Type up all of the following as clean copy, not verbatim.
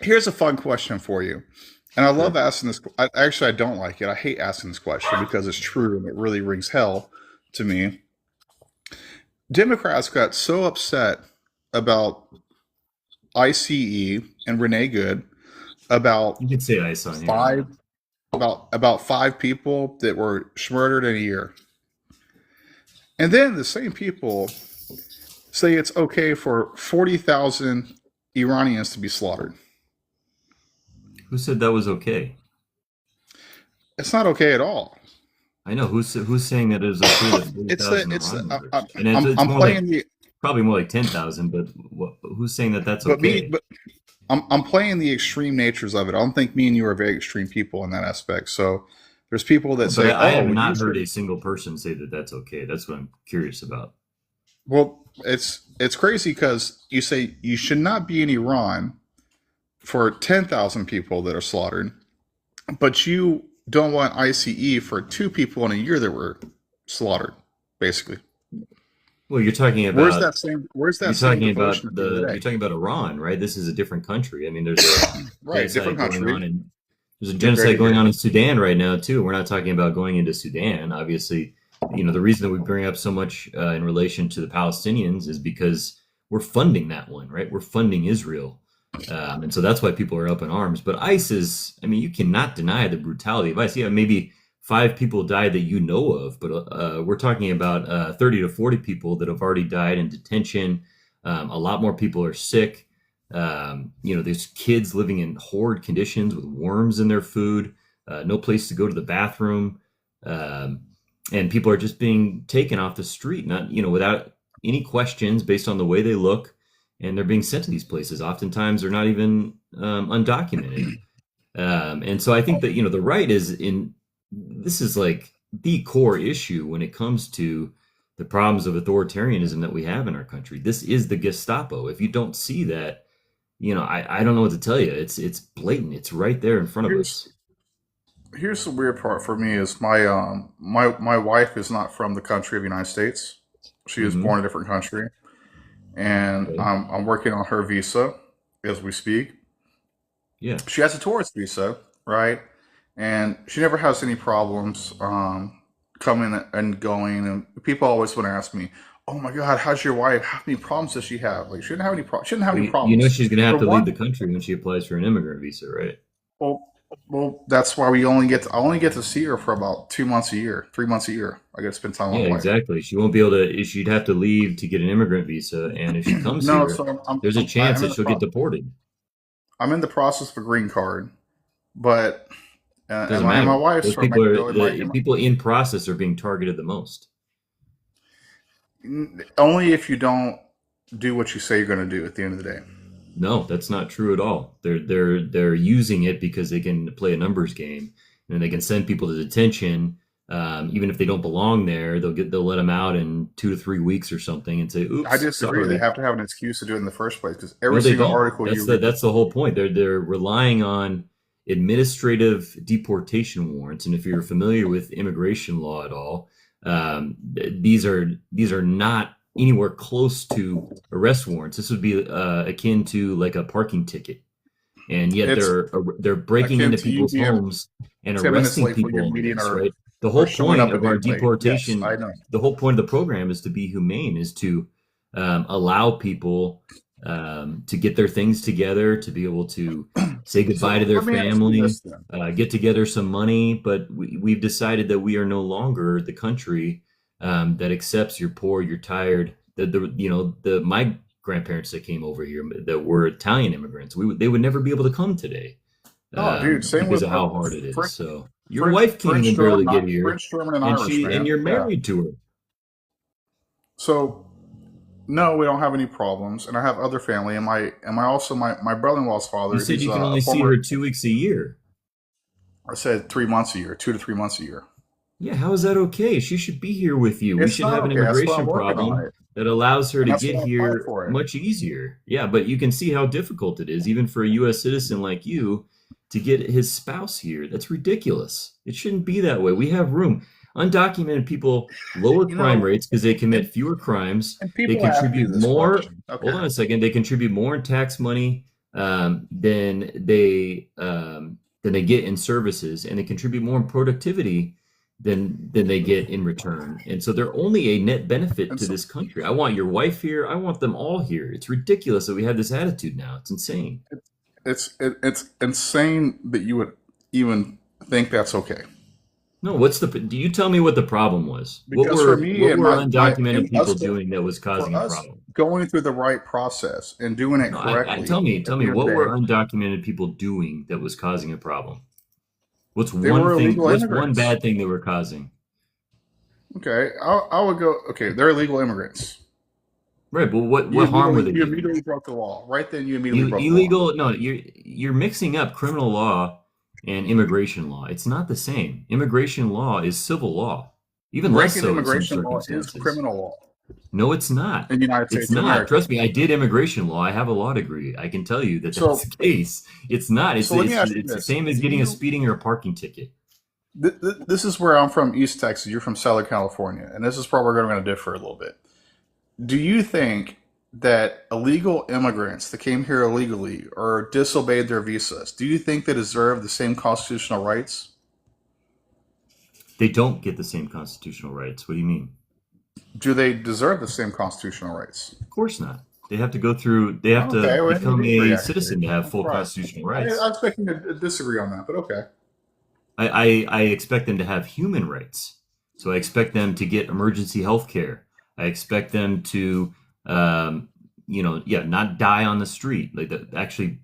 Here's a fun question for you. And I love Sure. asking this. Actually, I don't like it. I hate asking this question because it's true and it really rings hell to me. Democrats got so upset about ICE and Renee Good about You could say ice on here, yeah. five about five people that were murdered in a year. And then the same people say it's okay for 40,000 Iranians to be slaughtered. Who said that was okay? It's not okay at all. I know who's saying that it is okay that It's the 40,000 it's the, Iran murders, and it's I'm more like playing the probably more like 10,000. But who's saying that that's but me okay? but I'm playing the extreme natures of it. I don't think me and you are very extreme people in that aspect. So there's people that But say, I "Oh, have well, you not heard should." a single person say that that's okay. That's what I'm curious about. Well, it's crazy because you say you should not be in Iran for 10,000 people that are slaughtered, but you don't want ICE for two people in a year that were slaughtered, basically. Well, you're talking Where's about that same Where's that you're same talking devotion about at the end of the you're day? talking about Iran, right? This is a different country. I mean, there's a Right, different genocide going country. on in there's a You're very genocide going good. on in Sudan right now too. We're not talking about going into Sudan. Obviously, the reason that we bring up so much in relation to the Palestinians is because we're funding that one, right? We're funding Israel, and so that's why people are up in arms. But ISIS, I mean, you cannot deny the brutality of ISIS. Yeah, maybe five people died that you know of, but we're talking about 30 to 40 people that have already died in detention. A lot more people are sick. There's kids living in horrid conditions with worms in their food, no place to go to the bathroom, um, and people are just being taken off the street, not without any questions based on the way they look, and they're being sent to these places. Oftentimes, they're not even undocumented, and so I think that the right is in this is like the core issue when it comes to the problems of authoritarianism that we have in our country. This is the Gestapo. If you don't see that, I don't know what to tell you. It's blatant. It's right there in front of Here's us. here's the weird part for me is my wife is not from the country of the United States. She was Hmm. born in a different country, and Okay. I'm working on her visa as we speak. Yeah. She has a tourist visa, right? And she never has any problems coming and going. And people always want to ask me, "Oh my God, how's your wife? How many problems does she have? Like, she didn't have any shouldn't have Well, any you know problems." she's going to have For to leave one, the country when she applies for an immigrant visa, right? well, that's why I only get to see her for about 2 months a year, 3 months a year. I get to spend time with Yeah, my wife. exactly. She won't be able to. She'd have to leave to get an immigrant visa, and if she comes No, here, so there's a chance I'm that she'll get deported. I'm in the process of a green card, but Doesn't and my matter. wife's Those from people are Mexico, the people in process are being targeted the most. only if you don't do what you say you're going to do at the end of the day. No, that's not true at all. They're using it because they can play a numbers game, and they can send people to detention. Even if they don't belong there, they'll let them out in 2 to 3 weeks or something, and say, I "Oops, disagree. They sorry." have to have an excuse to do it in the first place because No, every they single don't. article you That's the read. that's the whole point. They're relying on administrative deportation warrants, and if you're familiar with immigration law at all, these are not anywhere close to arrest warrants. This would be akin to like a parking ticket, and yet It's they're breaking akin into to you people's being homes and 10 minutes arresting late for your people on meeting this. Right. The or whole showing point up a of day our late. Yes, deportation, I know. the whole point of the program is to be humane, is to allow people to get their things together, to be able to say goodbye to So their let me ask you family, this then. get together some money. But we've decided that we are no longer the country that accepts you're poor, you're tired. The my grandparents that came over here that were Italian immigrants, they would never be able to come today Oh, dude, same because with of how hard it is. French, So your wife can't even barely get here, French, German, and and Irish, she and man. you're Yeah. married to her. So no, we don't have any problems, and I have other family, and my also my brother-in-law's You father. said He's you can a only see her former. 2 weeks a year. I said 3 months a year, 2 to 3 months a year. Yeah, how is that okay? She should be here with you. We It's should not have an okay. That's why I'm immigration working on problem it, that allows her and to that's get why I applied here for it. much easier. Yeah, but you can see how difficult it is, even for a US citizen like you, to get his spouse here. That's ridiculous. It shouldn't be that way. We have room. Undocumented people lower You crime know, rates because they and, commit fewer crimes. and They people ask you contribute this more. question. Okay. Hold on a second. They contribute more in tax money. than they get in services, and they contribute more in productivity than they get in return. And so they're only a net benefit And to so, this country. I want your wife here. I want them all here. It's ridiculous that we have this attitude now. It's insane. it's insane that you would even think that's okay. No, do you tell me what the problem was? Because for me What and were my undocumented and us people doing that was for causing a us problem? going through the right process and doing it No, correctly tell at the me end of what the were day, undocumented people doing that was causing a problem? they were illegal What's one immigrants. bad thing they were causing? Okay, I would go. Okay, they're illegal immigrants. Right, but what harm were they You doing? immediately broke the law. Right then, you immediately broke the law. Illegal? No, you're mixing up criminal law and immigration law. It's not the same. Immigration law is civil law, even less Breaking so in some immigration law is circumstances. criminal law No, it's not. in the United It's States of not. America. Trust me, I did immigration law. I have a law degree. I can tell you that that's So, the case. It's not. so let me ask you It's the this: same as Do getting a you? speeding or a parking ticket. This is where I'm from, East Texas. You're from Southern California, and this is probably where we're going to differ a little bit. Do you think that illegal immigrants that came here illegally or disobeyed their visas, do you think they deserve the same constitutional rights? They don't get the same constitutional rights. What do you mean? Do they deserve the same constitutional rights? Of course not. They have to go through, they have to Okay, well, we become agree, a actually. citizen to have I'm full surprised. constitutional I, rights. I'm expecting to disagree on that, but okay. I expect them to have human rights. So I expect them to get emergency health care. I expect them to, yeah, not die on the street. Like actually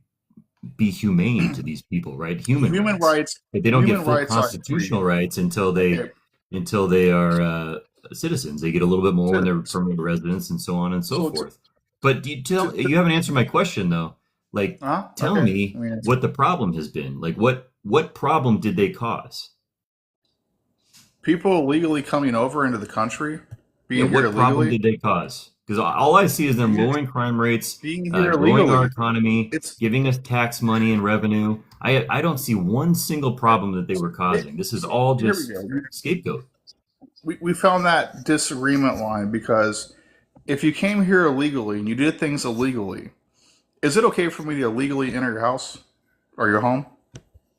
be humane to these people, right? Human Human rights. rights, But they don't get human full rights, I agree. constitutional rights Okay, until they are citizens. They get a little bit more when so, they're permanent residents and so on and so so forth. But you haven't answered my question though. Like, tell okay. I me mean, what the problem has been. Like, what problem did they cause? people illegally coming over into the country, Yeah, being here what problem illegally, did they cause? Because all I see is them lowering crime rates, being here growing our illegally. economy, It's giving us tax money and revenue. I don't see one single problem that they were it, causing. This is all here we just go. scapegoat. We found that disagreement line because if you came here illegally and you did things illegally, is it okay for me to illegally enter your house or your home?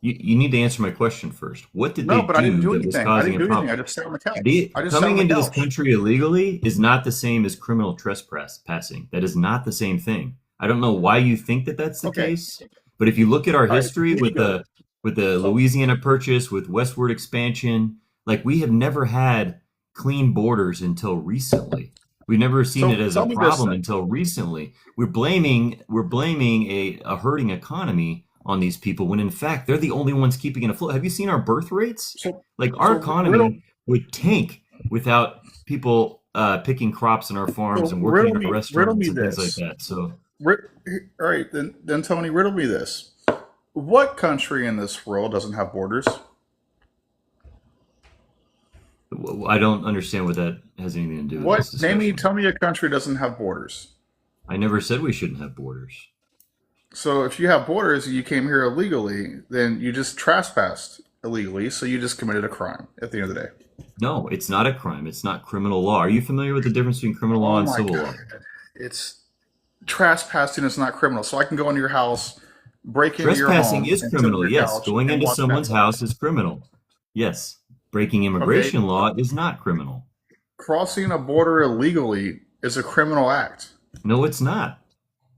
You need to answer my question first. What did they No, but I didn't do do that was anything. I causing didn't a do anything. I problem? just sat on the couch. I just sat on Coming the into this couch. country illegally is not the same as criminal trespassing. That is not the same thing. I don't know why you think that that's the Okay. case, but if you look at our All right. history Here you go. with the So, Louisiana Purchase, with westward expansion, like we have never had clean borders until recently. We've never seen it so as a tell me this problem then. until recently. We're blaming a hurting economy on these people when in fact they're the only ones keeping it afloat. Have you seen our birth rates? So, Like our so riddle, economy would tank without people picking crops in our farms so and working in our riddle restaurants me and things like this. that. So Rid, all right, then Tony, riddle me this. What country in this world doesn't have borders? I don't understand what that has anything to do with What? this Name me. discussion. Tell me a country doesn't have borders. I never said we shouldn't have borders. So if you have borders and you came here illegally, then you just trespassed illegally. So you just committed a crime at the end of the day. No, it's not a crime. It's not criminal law. Are you familiar with the difference between criminal law Oh and my civil law? God. It's trespassing is not criminal. So I can go into your house, break into your Trespassing home, is and sit on criminal. your Yes. couch Going and into watch someone's Netflix. house is criminal. Yes. Breaking Okay. immigration law is not criminal. Crossing a border illegally is a criminal act. No, it's not.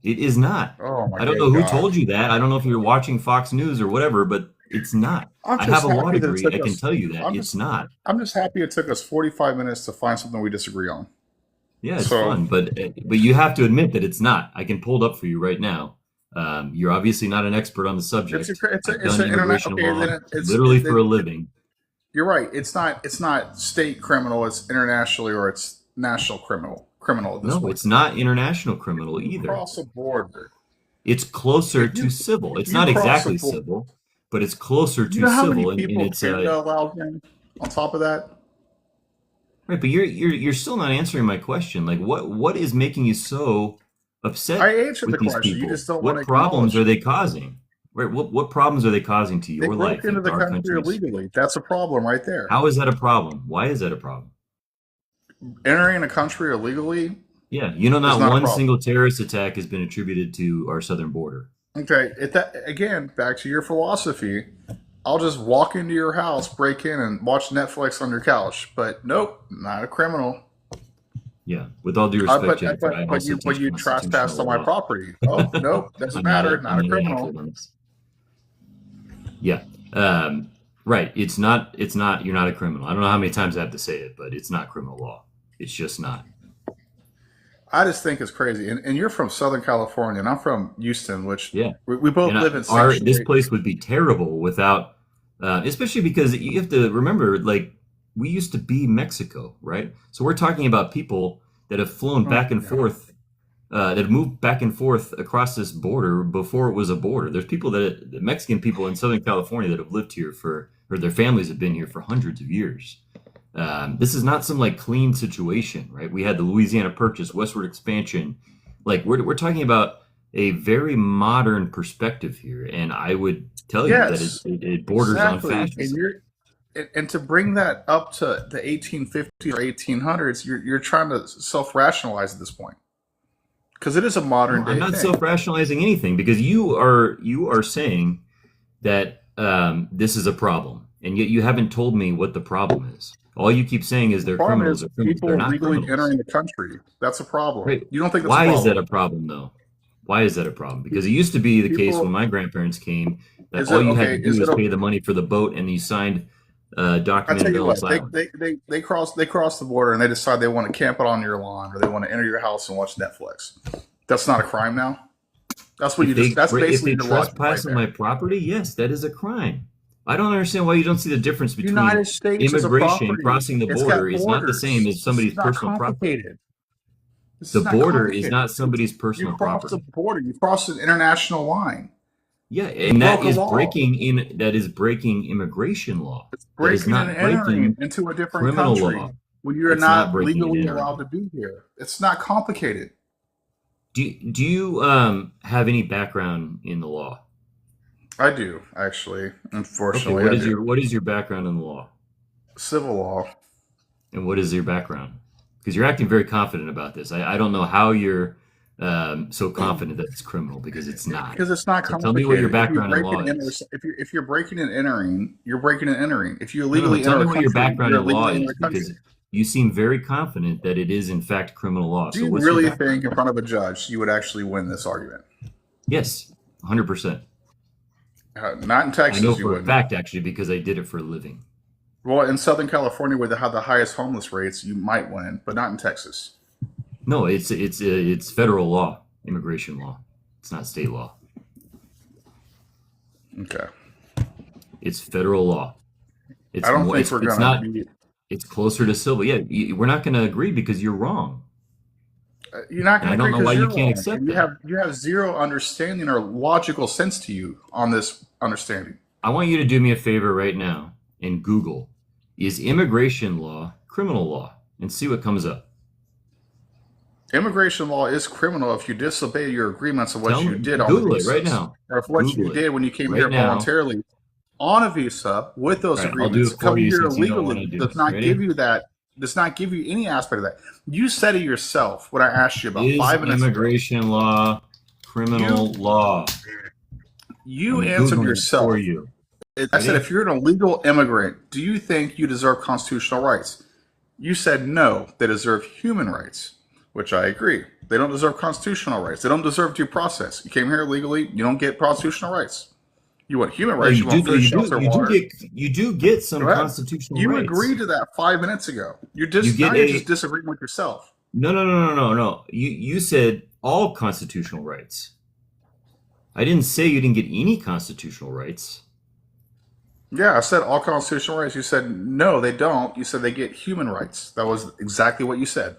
It is not. Oh my I don't good know who God. told you that. I don't know if you're watching Fox News or whatever, but it's not. I'm I have just a law happy that it degree. took I can us. tell you that I'm it's just. not. I'm just happy it took us 45 minutes to find something we disagree on. Yeah, it's So fun, but you have to admit that it's not. I can pull it up for you right now. You're obviously not an expert on the it's a, subject. it's a, I've it's done an internet. immigration Okay, law then literally for a living. you're right. It's not state criminal. It's internationally or it's national criminal at this No, point. it's not international criminal You either. cross a border. It's closer If to you civil. if It's you not cross a exactly border, civil, but it's closer you to know how many civil, and people it's Canada allows in. On top of that, right. But you're still not answering my question. Like, what is making you so I upset answered the with these question. You people? just don't want to What problems acknowledge are it. they causing? Right. What problems are they causing to They your broke life into and to the our country countries? illegally. That's a problem right there. How is that a problem? Why is that a problem? Entering a country illegally Yeah, is not not a one problem. single terrorist attack has been attributed to our southern border. Okay, again, back to your philosophy. I'll just walk into your house, break in, and watch Netflix on your couch. But nope, not a criminal. Yeah, with all due respect, Jennifer, I also But teach you constitutional trespassed on my law. property. Oh nope, doesn't matter. I'm Not a not an criminal. expert on this. Yeah. Right. It's not, you're not a criminal. I don't know how many times I have to say it, but it's not criminal law. It's just not. I just think it's crazy. And you're from Southern California, and I'm from Houston, which Yeah. we both And live in this sanctuary. place would be terrible without, especially because you have to remember, like, we used to be Mexico, right? So we're talking about people that have flown Oh, back and yeah. forth, that have moved back and forth across this border before it was a border. There's people the Mexican people in Southern California that have lived here or their families have been here for hundreds of years. This is not some like clean situation, right? We had the Louisiana Purchase, westward expansion. Like we're talking about a very modern perspective here, and I would tell you that Yes, it borders on exactly. fascism. And to bring that up to the 1850s or 1800s, you're trying to self rationalize at this point because it is a No, modern I'm day not thing. self-rationalizing anything because you are saying that this is a problem, and yet you haven't told me what the problem is. All you keep saying is The they're problem criminals. is They're criminals. They're people not illegally criminals. entering the country. That's a problem. Right? You don't think that's a Why is that problem? a problem, though? Why is that a problem? Because it used to be the case when People, my grandparents came that is all it you had to okay? do was pay the money for the boat, and you signed a I document tell of you what, Ellis Island. they cross the border and they decide they want to camp out on your lawn or they want to enter your house and watch Netflix. That's not a crime now. That's what you just. That's If basically they your logic right trespass on my there. property, yes, that is a crime. I don't understand why you don't see the difference between United States is a immigration property. crossing the It's border got is not the same borders. as This somebody's is not personal property. complicated. This The is not border is complicated. not somebody's You personal crossed the property. border. You crossed an international line. Yeah, You and broke a law. that is breaking immigration law. It's That is breaking and not entering breaking into a different criminal country law. when you're It's not not breaking and legally allowed entering. to be here. It's not complicated. Do you have any background in the law? I do, actually. Okay, Unfortunately, I do. what is your background in the law? Civil law. And what is your background? Because you're acting very confident about this. I don't know how you're so confident that it's criminal because it's not. Because it's not So tell me what your complicated. If you background in break law and enter, is. if you're breaking and entering, you're breaking and entering. If you No, no, no. illegally Tell enter me a what your country, background you're in law illegally is entering a because country. you seem very confident that it is in fact criminal law. Do So you what's your really think background? in front of a judge you would actually win this argument? Yes, 100%. Not in I know Texas, you for a wouldn't. fact actually because I did it for a living. Well, in Southern California, where they have the highest homeless rates, you might win, but not in Texas. No, it's federal law, immigration law. It's not state law. Okay. It's federal law. I It's don't more. think we're It's gonna not. be. It's closer to civil. Yeah, we're not going to agree because you're wrong, You're not and going I to don't agree know why because you you're can't wrong, accept and that. you have zero understanding or logical sense to you on this understanding. I want you to do me a favor right now and Google is immigration law criminal law and see what comes up. Immigration law is criminal if you disobey your agreements of Tell what you me. did on the Google it right visas, now. or if what you Google it did when you came right here now. voluntarily on a visa with All those right, I'll do agreements. it for Coming you here since you don't want illegally to do does it. not give Ready? you that. Does not give you any aspect of that. You said it yourself when I asked you about Is 5 minutes ago. immigration law criminal You law? you I'm answered Googling it for yourself. you. I said, Ready? if you're an illegal immigrant, do you think you deserve constitutional rights? You said no, they deserve human rights, which I agree. They don't deserve constitutional rights. They don't deserve due process. You came here illegally, you don't get constitutional rights. You want human No, rights, you want food, shelter, water. you do get some Go ahead. constitutional You rights. agreed to that 5 minutes ago. You get You're just a disagreeing with yourself. no. You said all constitutional rights. I didn't say you didn't get any constitutional rights. Yeah, I said all constitutional rights. You said no, they don't. You said they get human rights. That was exactly what you said.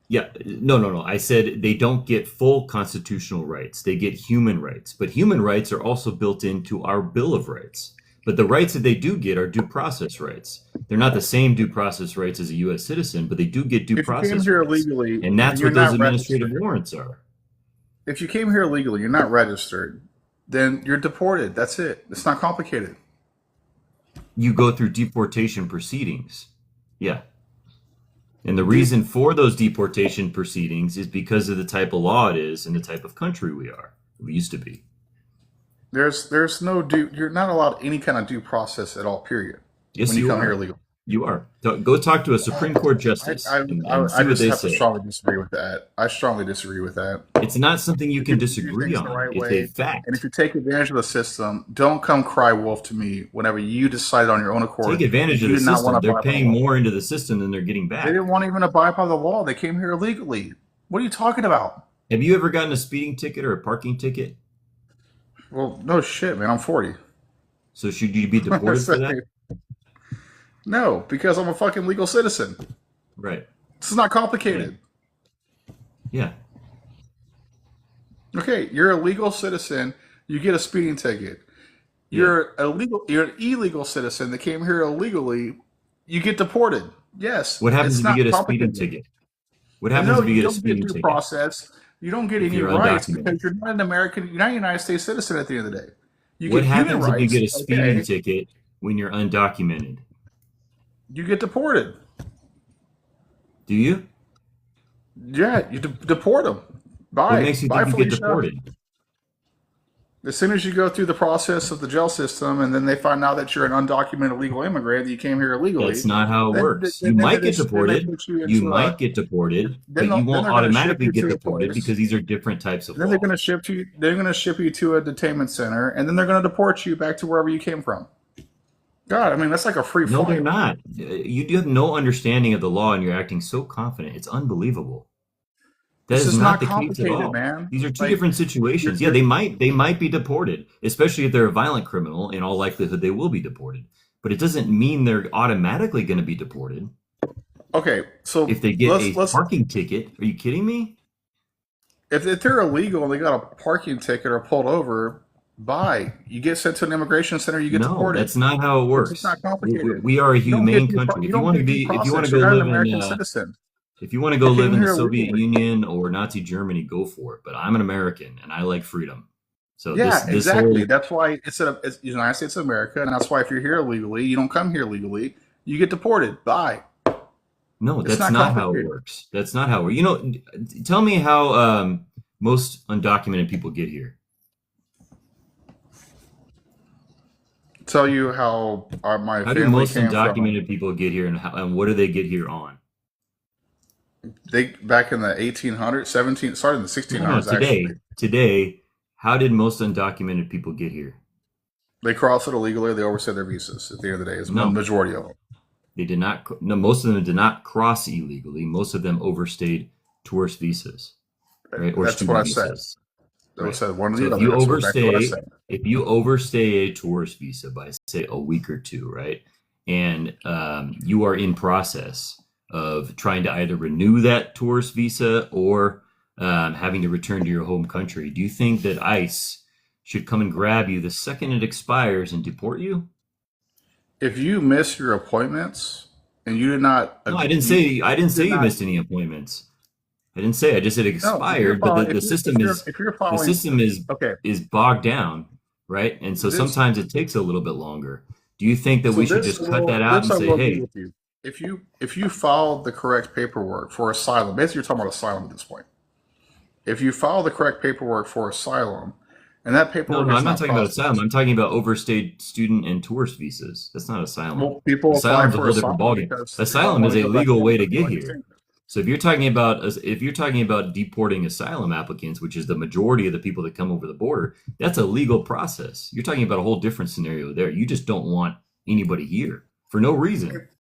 Yeah, no. I said they don't get full constitutional rights. They get human rights. But human rights are also built into our Bill of Rights. But the rights that they do get are due process rights. They're not the same due process rights as a U.S. citizen, but they do get due If you came process here rights. illegally And and that's you're what those not administrative registered, warrants are. if you came here illegally, you're not registered, then you're deported. That's it. It's not complicated. You go through deportation proceedings. Yeah. And the De- reason for those deportation proceedings is because of the type of law it is and the type of country we are. We used to be. There's no due. You're not allowed any kind of due process at all. Period. Yes, When you you come here are. illegally. You are. Go talk to a Supreme Court I, justice I, and I see what just they have to say. strongly disagree with that. I strongly disagree with that. It's not something you can If you do disagree things the on. right It's a way, and if fact. you take advantage of the system, don't come cry wolf to me whenever you decide on your own Take accord advantage that of you the did not want to system. They're abide by the paying law. more into the system than they're getting They back. didn't want to even abide by the law. They came here illegally. What are you talking about? Have you ever gotten a speeding ticket or a parking ticket? Well, no shit, man. I'm 40. So should you be deported for that? No, because I'm a fucking legal citizen. Right. This is not Yeah. complicated. Yeah. Okay, you're a legal citizen. You get a speeding ticket. Yeah. You're an illegal citizen that came here illegally. You get deported. Yes, What happens it's if you not get a speeding complicated. ticket? What happens No, if you you get a don't get speeding due ticket process. You don't get if any you're rights undocumented? because you're not an American. You're not a United States citizen at the end of the day. You What get human happens if you get rights. a speeding Okay, ticket when you're undocumented? you get deported. Do you? Yeah, you deport them. What Bye, makes you bye, think you get Felicia. deported? As soon as you go through the process of the jail system, and then they find out that you're an undocumented legal immigrant, that you came here That's illegally, not how it then works. You might get then they deported. put you You into a might get deported, then but you then won't they're going to ship automatically you get to a deported place. because these are different types of Then they're law. going to ship you. They're going to ship you to a detainment center, and then they're going to deport you back to wherever you came from. God, I mean that's like a free No, they're flight. not. You do have no understanding of the law and you're acting so confident. It's unbelievable. That This is is not not the case at complicated, all. man. These are two Like different situations. Yeah, you're they might be deported, especially if they're a violent criminal. In all likelihood, they will be deported. But it doesn't mean they're automatically going to be deported okay. So if they get a let's parking ticket. Are you kidding me? if they're illegal and they got a parking ticket or pulled over, bye. You get sent to an immigration center. You get No, deported. that's not how it It's just works. not We, complicated. we are a You don't get humane country. you don't get due If you want to process. go You're not an live in American citizen. if you want to You go live came in the here Soviet illegally. Union or Nazi Germany, go for it. But I'm an American and I like freedom. So Yeah, this exactly. whole That's why it's the United States of America, and that's why if you're here illegally, you don't come here legally, you get deported. Bye. no, It's that's not not how it complicated. works. That's not how it works. Tell me how most undocumented people get here. Tell you how my How do family most came from. undocumented people get here, and what do they get here on? They back in the 1800s, 17, started in the No, no, 1600s today, actually. today, how did most undocumented people get here? They crossed it illegally. They overstayed their visas. At the end of the day, is the No, majority of them. they did not. No, most of them did not cross illegally. Most of them overstayed tourist visas, right, or That's what student I said. visas, That was right? said one or So the other. That's exactly what I said. if you overstay a tourist visa by say a week or two, right, and you are in process of trying to either renew that tourist visa or having to return to your home country, do you think that ICE should come and grab you the second it expires and deport you? If you miss your appointments and you did not, No, I didn't say did you not. missed any appointments. I didn't say. I just said it No, if you're expired, but following, if you're the following, system okay, is bogged down, right? And so this sometimes it takes a little bit longer. Do you think that so we should just cut that out this and I say, will agree hey, with you. If you filed the correct paperwork for asylum, basically you're talking about asylum at this point. If you file the correct paperwork for asylum, and that no, paperwork no, is I'm not not talking about asylum. processed, I'm talking about overstayed student and tourist visas. That's not asylum. well, people apply Asylum's a for whole different asylum ballgame. because they don't Asylum want is to a go back legal home way to to the get United here. States. So if you're talking about deporting asylum applicants, which is the majority of the people that come over the border, that's a legal process. You're talking about a whole different scenario there. You just don't want anybody here for no reason.